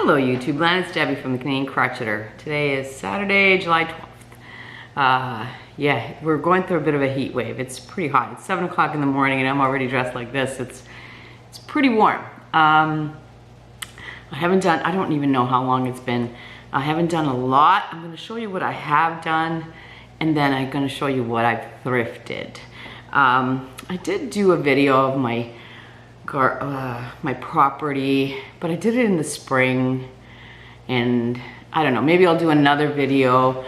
Hello YouTube land, it's Debbie from the Canadian Crocheter. Today is Saturday, July 12th. Yeah, we're going through a bit of a heat wave. It's pretty hot. It's 7 o'clock in the morning and I'm already dressed like this. It's pretty warm. I don't even know how long it's been. I haven't done a lot. I'm gonna show you what I have done and then I'm gonna show you what I've thrifted. I did do a video of my property, but I did it in the spring, and I don't know, maybe I'll do another video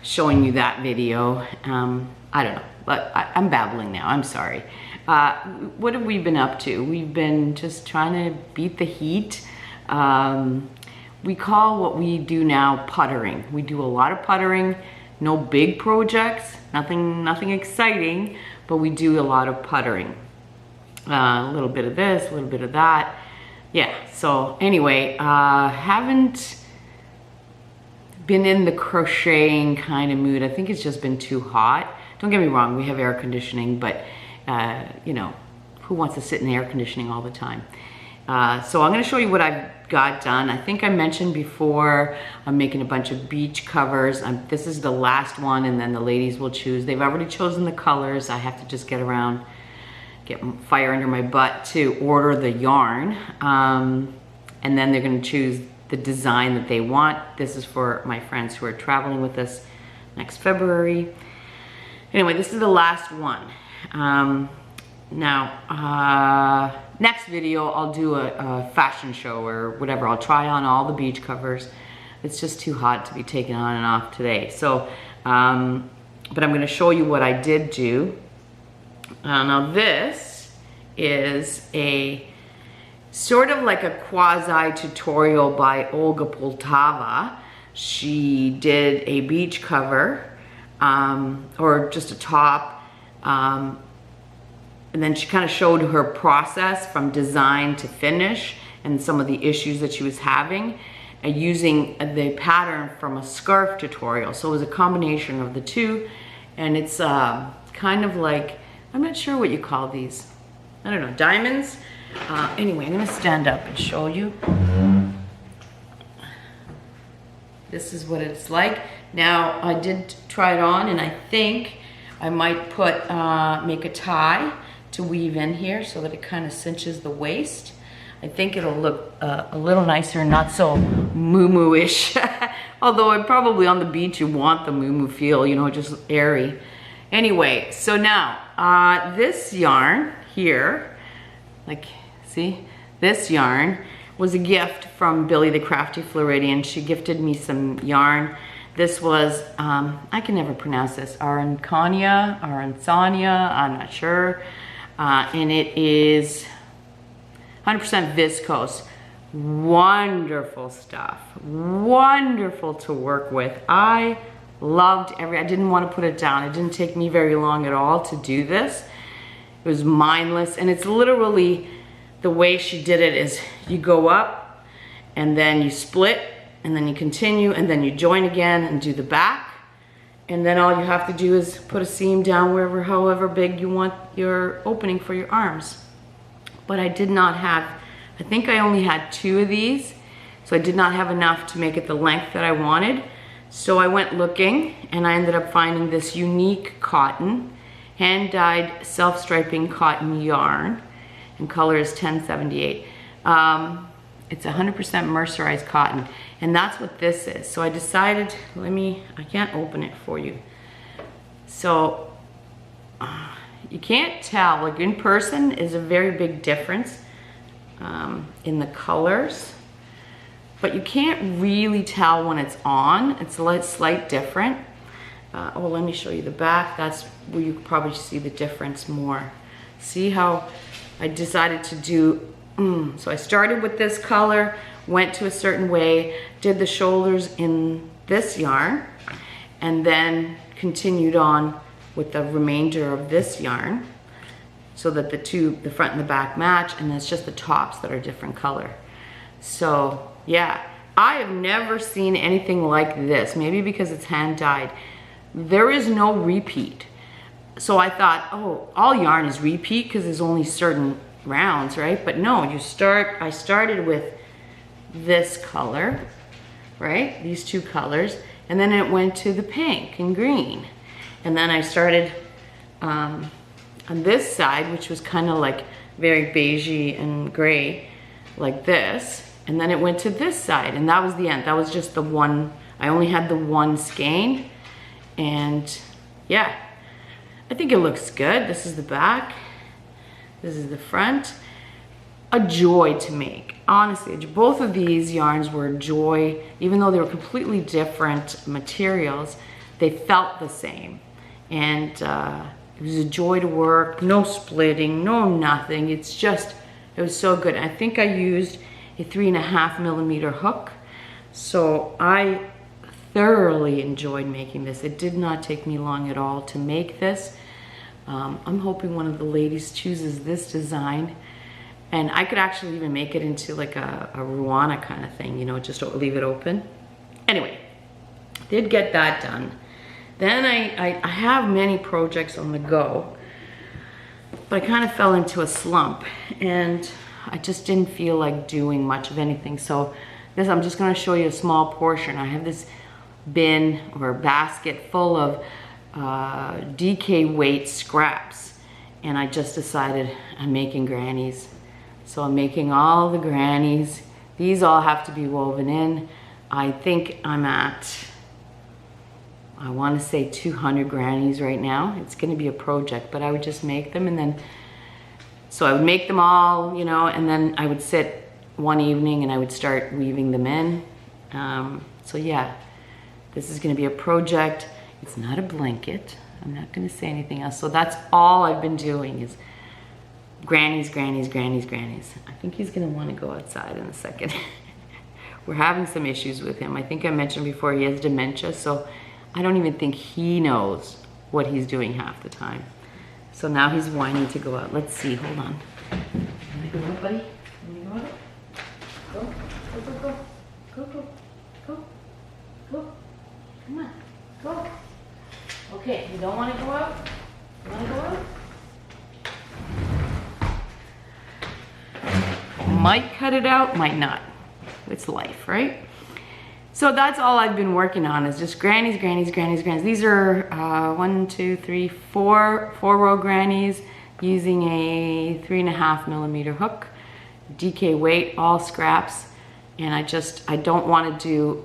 showing you that video. I don't know, but I'm babbling now, I'm sorry. What have we been up to? We've been just trying to beat the heat. We call what we do now puttering. We do a lot of puttering, no big projects, nothing exciting, but we do a lot of puttering. A little bit of this, a little bit of that. Yeah, so anyway, haven't been in the crocheting kind of mood. I think it's just been too hot. Don't get me wrong, we have air conditioning, but you know, who wants to sit in the air conditioning all the time? So I'm gonna show you what I've got done. I think I mentioned before, I'm making a bunch of beach covers. This is the last one, and then the ladies will choose. They've already chosen the colors. I have to just get fire under my butt to order the yarn, and then they're going to choose the design that they want. This is for my friends who are traveling with us next February. Anyway, this is the last one. Now, next video I'll do a fashion show or whatever. I'll try on all the beach covers. It's just too hot to be taken on and off today. So, but I'm going to show you what I did do. Now this is a sort of like a quasi tutorial by Olga Poltava. She did a beach cover, or just a top, and then she kind of showed her process from design to finish and some of the issues that she was having, using the pattern from a scarf tutorial. So it was a combination of the two, and it's kind of like, I'm not sure what you call these. I don't know, diamonds? Anyway, I'm gonna stand up and show you. This is what it's like. Now, I did try it on, and I think I might make a tie to weave in here so that it kind of cinches the waist. I think it'll look a little nicer, not so moo-moo-ish. Although probably on the beach you want the moo-moo feel, you know, just airy. Anyway, so now, this yarn here, like, see? This yarn was a gift from Billy the Crafty Floridian. She gifted me some yarn. This was, I can never pronounce this, Arancania, I'm not sure. And it is 100% viscose. Wonderful stuff, wonderful to work with. I loved I didn't want to put it down. It didn't take me very long at all to do this. It was mindless, and it's literally, the way she did it is you go up and then you split and then you continue and then you join again and do the back, and then all you have to do is put a seam down however big you want your opening for your arms. But I did not have, I think I only had 2 of these, so I did not have enough to make it the length that I wanted. So I went looking and I ended up finding this unique cotton, hand-dyed self-striping cotton yarn, and color is 1078. It's 100% mercerized cotton, and that's what this is. So I decided, I can't open it for you. So you can't tell, like in person is a very big difference in the colors. But you can't really tell when it's on. It's a slight different. Oh, let me show you the back. That's where you probably see the difference more. See how I decided to do, so I started with this color, went to a certain way, did the shoulders in this yarn, and then continued on with the remainder of this yarn so that the front and the back match, and it's just the tops that are different color. So yeah, I have never seen anything like this, maybe because it's hand dyed. There is no repeat. So I thought, oh, all yarn is repeat because there's only certain rounds, right? But no, I started with this color, right? These two colors. And then it went to the pink and green. And then I started on this side, which was kind of like very beigey and gray, like this. And then it went to this side, and that was the end. That was just the one, I only had the one skein. And yeah, I think it looks good. This is the back, this is the front. A joy to make, honestly. Both of these yarns were a joy. Even though they were completely different materials, they felt the same. And it was a joy to work, no splitting, no nothing. It's just, it was so good. I think I used a 3.5 millimeter hook. So I thoroughly enjoyed making this. It did not take me long at all to make this. I'm hoping one of the ladies chooses this design. And I could actually even make it into like a Ruana kind of thing, you know, just leave it open. Anyway, did get that done. Then I have many projects on the go, but I kind of fell into a slump and I just didn't feel like doing much of anything. So this, I'm just gonna show you a small portion. I have this bin or basket full of DK weight scraps, and I just decided I'm making grannies. So I'm making all the grannies. These all have to be woven in. I think I'm at, I want to say 200 grannies right now. It's going to be a project, but I would just make them, and then, so I would make them all, you know, and then I would sit one evening and I would start weaving them in. So yeah, this is going to be a project. It's not a blanket. I'm not going to say anything else. So that's all I've been doing is grannies, grannies, grannies, grannies. I think he's gonna wanna go outside in a second. We're having some issues with him. I think I mentioned before he has dementia, so I don't even think he knows what he's doing half the time. So now he's whining to go out. Let's see, hold on. Wanna go out, buddy? Wanna go out? Go, go, go, go, go, go, go, go. Come on, go. Okay, you don't wanna go out? You wanna go out? Might cut it out, might not. It's life, right? So that's all I've been working on is just grannies, grannies, grannies, grannies. These are 4 row grannies using a 3.5 millimeter hook, DK weight, all scraps. And I don't want to do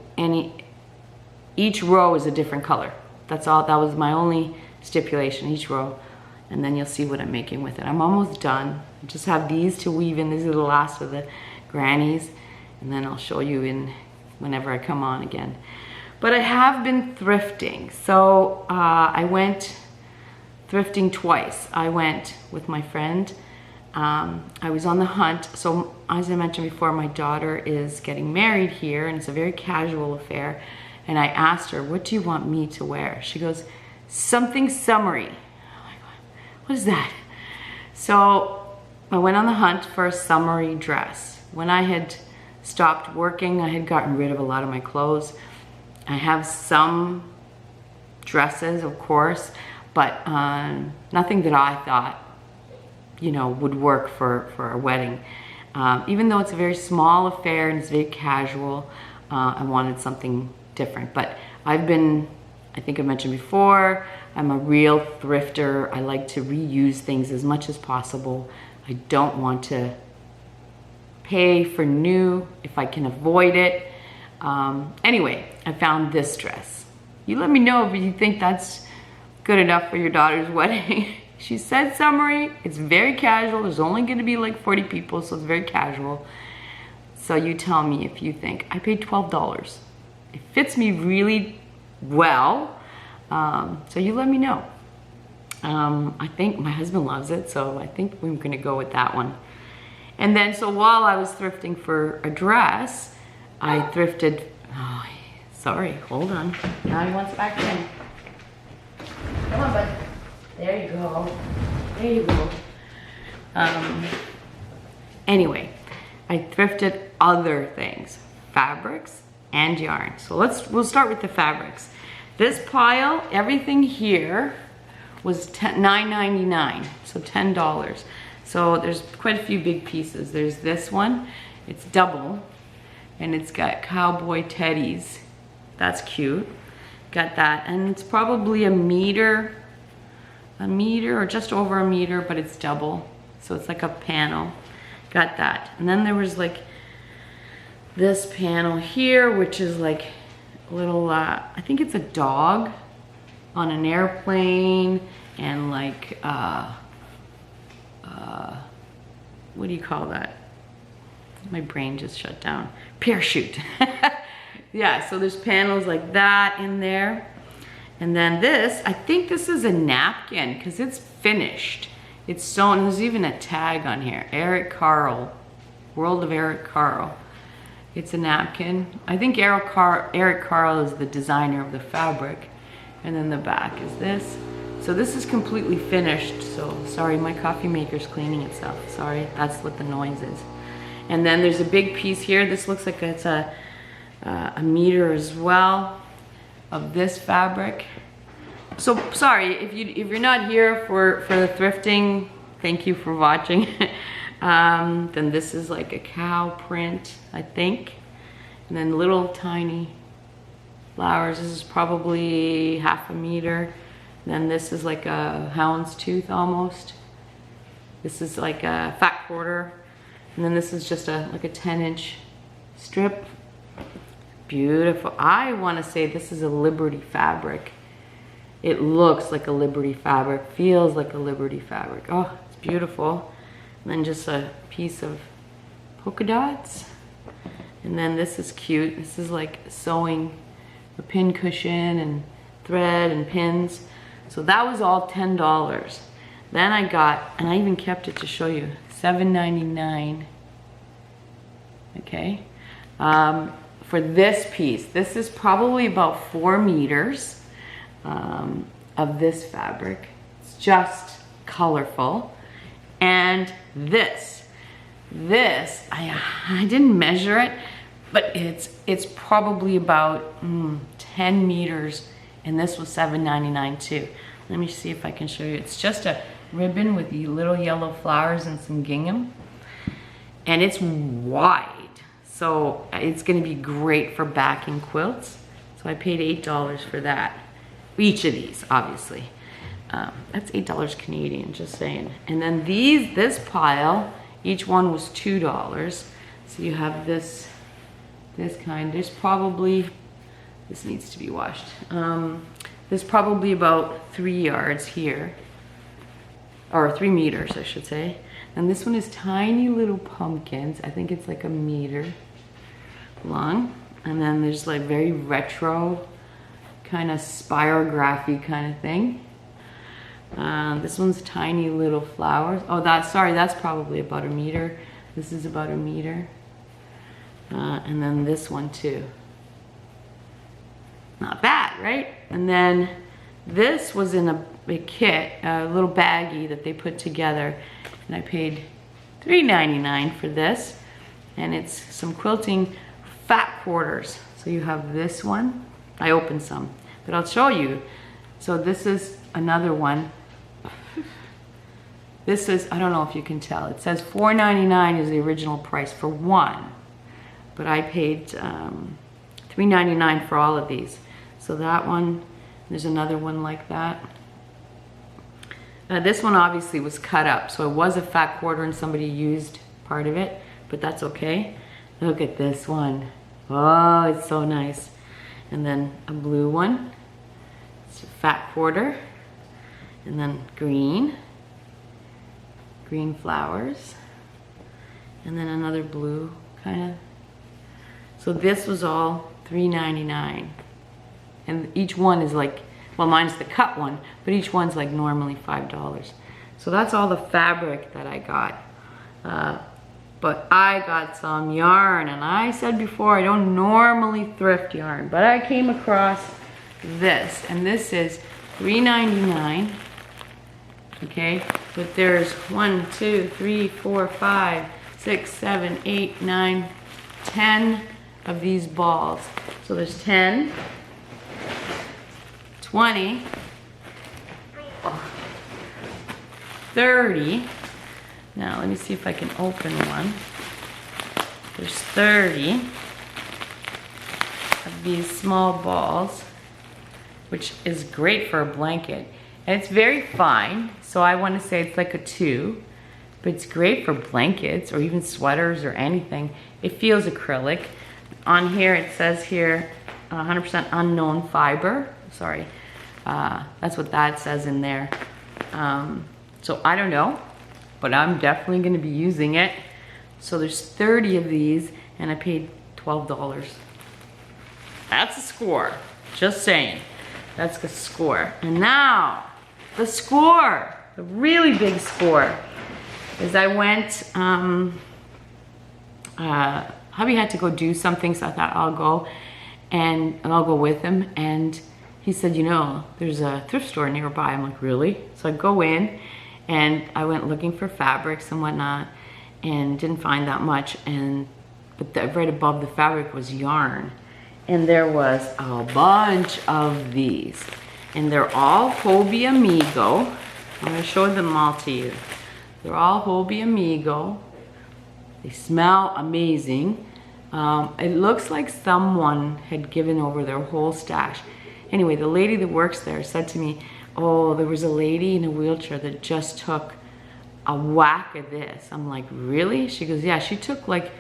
each row is a different color. That's all, that was my only stipulation, each row. And then you'll see what I'm making with it. I'm almost done. I just have these to weave in. These are the last of the grannies. And then I'll show you whenever I come on again. But I have been thrifting. So I went thrifting twice. I went with my friend. I was on the hunt. So as I mentioned before, my daughter is getting married here and it's a very casual affair. And I asked her, what do you want me to wear? She goes, something summery. What is that? So I went on the hunt for a summery dress. When I had stopped working, I had gotten rid of a lot of my clothes. I have some dresses, of course, but nothing that I thought, you know, would work for a wedding. Even though it's a very small affair and it's very casual, I wanted something different. But I've been, I think I mentioned before, I'm a real thrifter. I like to reuse things as much as possible. I don't want to pay for new if I can avoid it. Anyway, I found this dress. You let me know if you think that's good enough for your daughter's wedding. She said summery, it's very casual. There's only gonna be like 40 people, so it's very casual. So you tell me if you think. I paid $12. It fits me really well. So you let me know. I think my husband loves it, so I think we're gonna go with that one. And then, so while I was thrifting for a dress, I thrifted, oh, sorry, hold on. Now he wants back in. Come on, bud. There you go. There you go. Anyway, I thrifted other things, fabrics and yarn. So we'll start with the fabrics. This pile, everything here was $9.99, so $10. So there's quite a few big pieces. There's this one, it's double. and it's got cowboy teddies. That's cute. Got that, and it's probably a meter or just over a meter, but it's double, so it's like a panel. Got that. And then there was like this panel here, which is like a little, I think it's a dog on an airplane, and like, what do you call that? My brain just shut down. Parachute. Yeah, so there's panels like that in there. And then this, I think this is a napkin because it's finished. It's sewn, there's even a tag on here. Eric Carle, World of Eric Carle. It's a napkin. I think Eric Carle is the designer of the fabric. And then the back is this. So this is completely finished. So sorry, my coffee maker's cleaning itself. Sorry, that's what the noise is. And then there's a big piece here. This looks like it's a meter as well of this fabric. So sorry if you're not here for the thrifting. Thank you for watching. Then this is like a cow print, I think, and then little tiny flowers. This is probably half a meter. Then this is like a hound's tooth almost. This is like a fat quarter, and then this is just like a 10-inch strip. Beautiful. I want to say this is a Liberty fabric. It looks like a Liberty fabric, feels like a Liberty fabric. Oh, it's beautiful. And then just a piece of polka dots. And then this is cute. This is like sewing a pin cushion and thread and pins. So that was all $10. Then I got, and I even kept it to show you, $7.99. Okay. For this piece, this is probably about 4 meters of this fabric. It's just colorful. And this, I didn't measure it, but it's probably about 10 meters, and this was $7.99 too. Let me see if I can show you. It's just a ribbon with the little yellow flowers and some gingham, and it's wide. So it's gonna be great for backing quilts. So I paid $8 for that. Each of these, obviously. That's $8 Canadian, just saying. And then this pile, each one was $2. So you have this kind. There's probably, this needs to be washed. There's probably about 3 yards here, or 3 meters, I should say. And this one is tiny little pumpkins. I think it's like a meter long. And then there's like very retro kind of spirography kind of thing. This one's tiny little flowers. Oh, that's probably about a meter. This is about a meter. And then this one too. Not bad, right? And then this was in a kit, a little baggie that they put together, and I paid $3.99 for this. And it's some quilting fat quarters. So you have this one. I opened some, but I'll show you. So this is another one. This is, I don't know if you can tell, it says $4.99 is the original price for one, but I paid $3.99 for all of these. So that one, there's another one like that. This one obviously was cut up, so it was a fat quarter and somebody used part of it, but that's okay. Look at this one. Oh, it's so nice. And then a blue one. It's a fat quarter. And then green flowers. And then another blue kind of. So this was all $3.99. And each one is like, well, mine's the cut one, but each one's like normally $5. So that's all the fabric that I got. But I got some yarn, and I said before I don't normally thrift yarn, but I came across this, and this is $3.99. Okay, but there's 1, 2, 3, 4, 5, 6, 7, 8, 9, 10 of these balls. So there's 10, 20, 30. Now let me see if I can open one. There's 30. these small balls, which is great for a blanket. And it's very fine, so I want to say it's like a 2, but it's great for blankets or even sweaters or anything. It feels acrylic. On here it says here 100% unknown fiber. Sorry, that's what that says in there. So I don't know, but I'm definitely going to be using it. So there's 30 of these and I paid $12. That's a score, just saying. That's a score. And now the score, the really big score, is I went, hubby had to go do something, so I thought I'll go, and I'll go with him. And he said, you know, there's a thrift store nearby. I'm like, really? So I go in, and I went looking for fabrics and whatnot, and didn't find that much. But right above the fabric was yarn, and there was a bunch of these, and they're all Hobby Amigo. I'm gonna show them all to you. They're all Hobby Amigo. They smell amazing. It looks like someone had given over their whole stash. Anyway, the lady that works there said to me, oh, there was a lady in a wheelchair that just took a whack of this. I'm like, really? She goes, yeah, she took like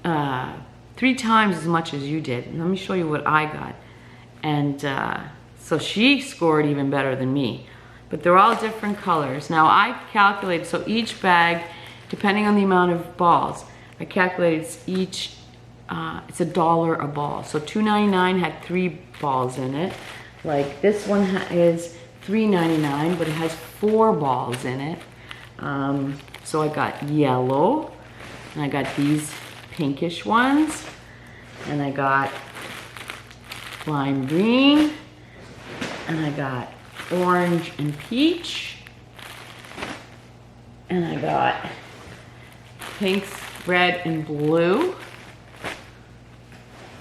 3 times as much as you did. And let me show you what I got. And so she scored even better than me. But they're all different colors. Now I calculated, so each bag, depending on the amount of balls, I calculated it's $1 a ball. So $2.99 had 3 balls in it. Like this one is $3.99, but it has 4 balls in it. So I got yellow, and I got these pinkish ones, and I got lime green, and I got orange and peach, and I got pinks, red, and blue,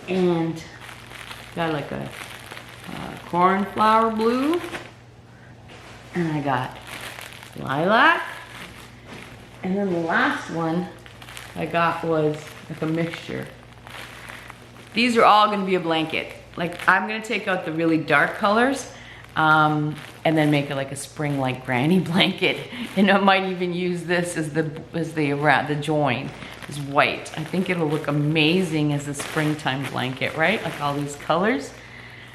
and got like a cornflower blue, and I got lilac, and then the last one I got was like a mixture. These are all gonna be a blanket. Like I'm gonna take out the really dark colors and then make it like a spring-like granny blanket. And I might even use this as the join is white. I think it'll look amazing as a springtime blanket, right? Like all these colors.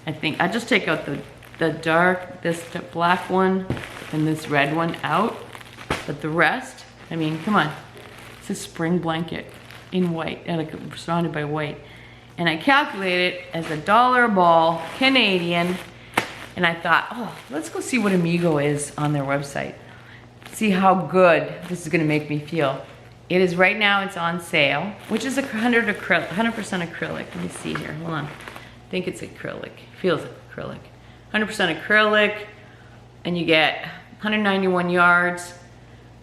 I think I just take out the dark, this black one and this red one out, but the rest, I mean, come on. It's a spring blanket in white, like surrounded by white. And I calculated it as $1 a ball, Canadian. And I thought, oh, let's go see what Amigo is on their website. See how good this is gonna make me feel. It is right now, it's on sale, which is 100% acrylic. Let me see here, hold on. I think it's acrylic, feels like acrylic. 100% acrylic, and you get 191 yards,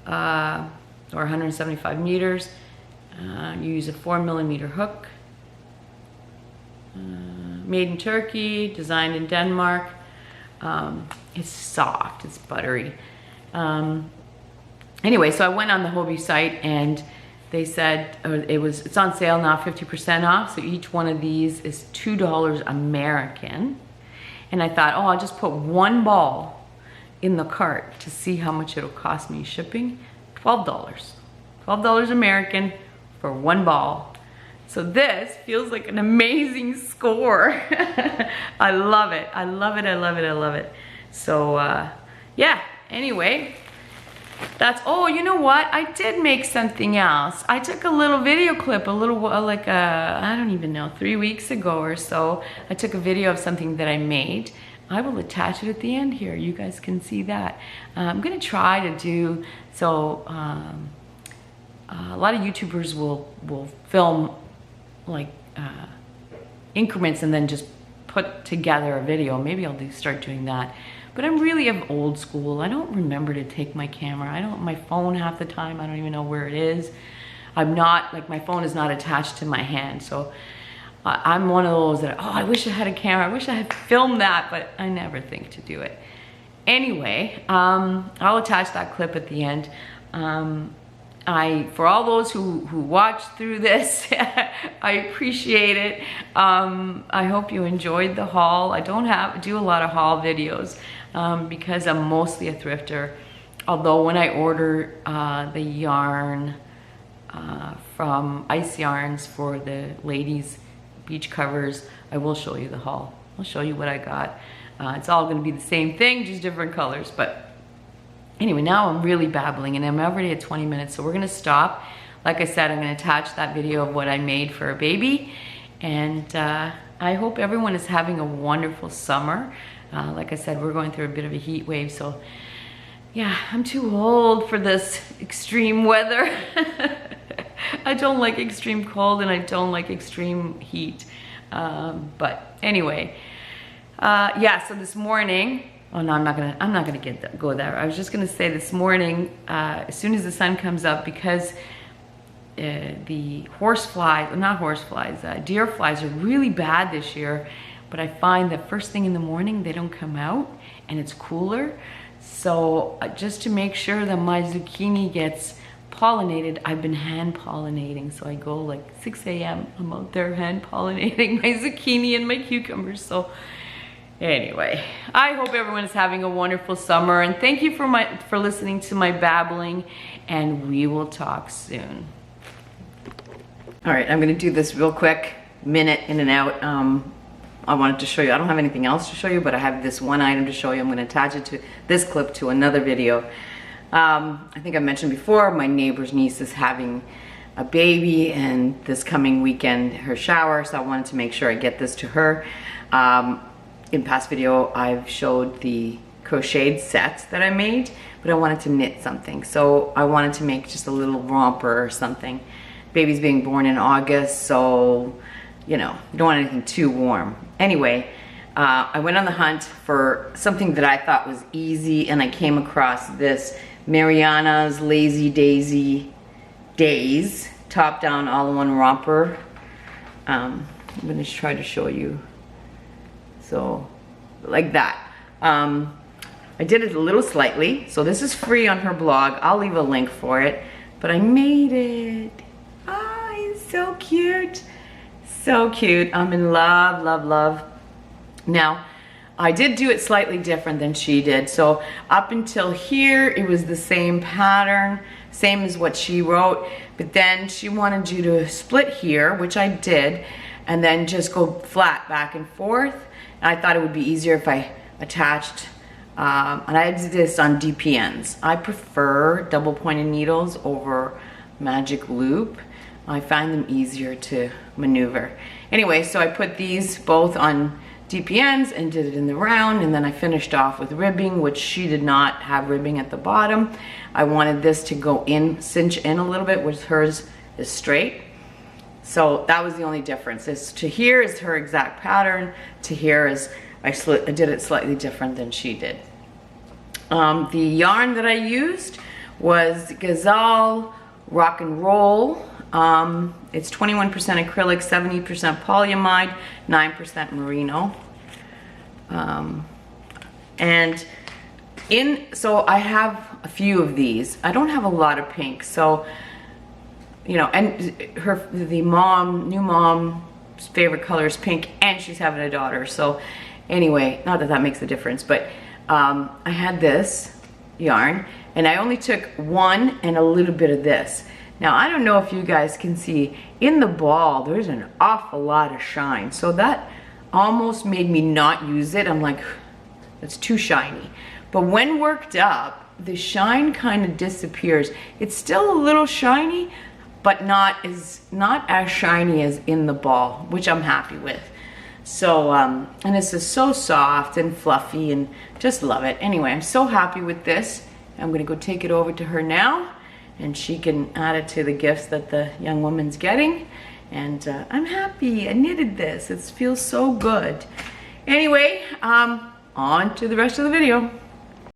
or 175 meters. You use a 4mm hook. Made in Turkey, designed in Denmark. It's soft, it's buttery. Anyway, so I went on the Hobby site and they said it's on sale now, 50% off. So each one of these is $2 American. And I thought, oh, I'll just put 1 ball in the cart to see how much it'll cost me shipping. $12. $12 American for 1 ball. So this feels like an amazing score. I love it. I love it. I love it. I love it. So yeah, anyway, that's, oh, you know what? I did make something else. I took a little video clip, I don't even know, 3 weeks ago or so. I took a video of something that I made. I will attach it at the end here. You guys can see that. I'm gonna try to do, so a lot of YouTubers will film like increments and then just put together a video. Maybe I'll start doing that. But I'm really of old school. I don't remember to take my camera. My phone half the time, I don't even know where it is. I'm not, like my phone is not attached to my hand. So I'm one of those that, oh, I wish I had a camera. I wish I had filmed that, but I never think to do it. Anyway, I'll attach that clip at the end. for all those who watched through this, I appreciate it. I hope you enjoyed the haul. I don't do a lot of haul videos because I'm mostly a thrifter. Although when I order the yarn from Ice Yarns for the ladies' beach covers, I will show you the haul. I'll show you what I got. It's all gonna be the same thing, just different colors. But anyway, now I'm really babbling and I'm already at 20 minutes, so we're gonna stop. Like I said, I'm gonna attach that video of what I made for a baby. And I hope everyone is having a wonderful summer. Like I said, we're going through a bit of a heat wave, so yeah, I'm too old for this extreme weather. I don't like extreme cold and I don't like extreme heat. But anyway, yeah, so this morning, oh no, I'm not gonna go there. I was just gonna say this morning, as soon as the sun comes up, because the deer flies are really bad this year, but I find that first thing in the morning, they don't come out and it's cooler. So just to make sure that my zucchini gets pollinated, I've been hand pollinating. So I go like 6 a.m. I'm out there hand pollinating my zucchini and my cucumbers. So anyway, I hope everyone is having a wonderful summer, and thank you for listening to my babbling, and we will talk soon. All right, I'm gonna do this real quick, minute in and out. I wanted to show you, I don't have anything else to show you, but I have this one item to show you. I'm gonna attach it to this clip to another video. I think I mentioned before, my neighbor's niece is having a baby, and this coming weekend, her shower, so I wanted to make sure I get this to her. In past video, I've showed the crocheted sets that I made, but I wanted to knit something. So I wanted to make just a little romper or something. Baby's being born in August, so you know, you don't want anything too warm. Anyway, I went on the hunt for something that I thought was easy, and I came across this Mariana's Lazy Daisy Days top-down all-in-one romper. I'm gonna try to show you. So, like that. I did it a little slightly, so this is free on her blog. I'll leave a link for it, but I made it. Ah, it's so cute. So cute. I'm in love, love, love. Now, I did do it slightly different than she did. So up until here, it was the same pattern, same as what she wrote, but then she wanted you to split here, which I did, and then just go flat back and forth. And I thought it would be easier if I attached, and I did this on DPNs. I prefer double pointed needles over magic loop. I find them easier to maneuver. Anyway, so I put these both on DPNs and did it in the round, and then I finished off with ribbing, which she did not have ribbing at the bottom. I wanted this to go in, cinch in a little bit, which hers is straight. So that was the only difference. Is to here is her exact pattern, to here is I did it slightly different than she did. The yarn that I used was Gazelle Rock and Roll. It's 21% acrylic, 70% polyamide, 9% merino. So I have a few of these. I don't have a lot of pink, so you know, and the new mom's favorite color is pink, and she's having a daughter. So anyway, not that that makes a difference, but I had this yarn, and I only took one and a little bit of this. Now, I don't know if you guys can see, in the ball, there's an awful lot of shine. So that almost made me not use it. I'm like, it's too shiny. But when worked up, the shine kind of disappears. It's still a little shiny, but not as shiny as in the ball, which I'm happy with. So, and this is so soft and fluffy, and just love it. Anyway, I'm so happy with this. I'm gonna go take it over to her now, and she can add it to the gifts that the young woman's getting. And I'm happy, I knitted this. It feels so good. Anyway, on to the rest of the video.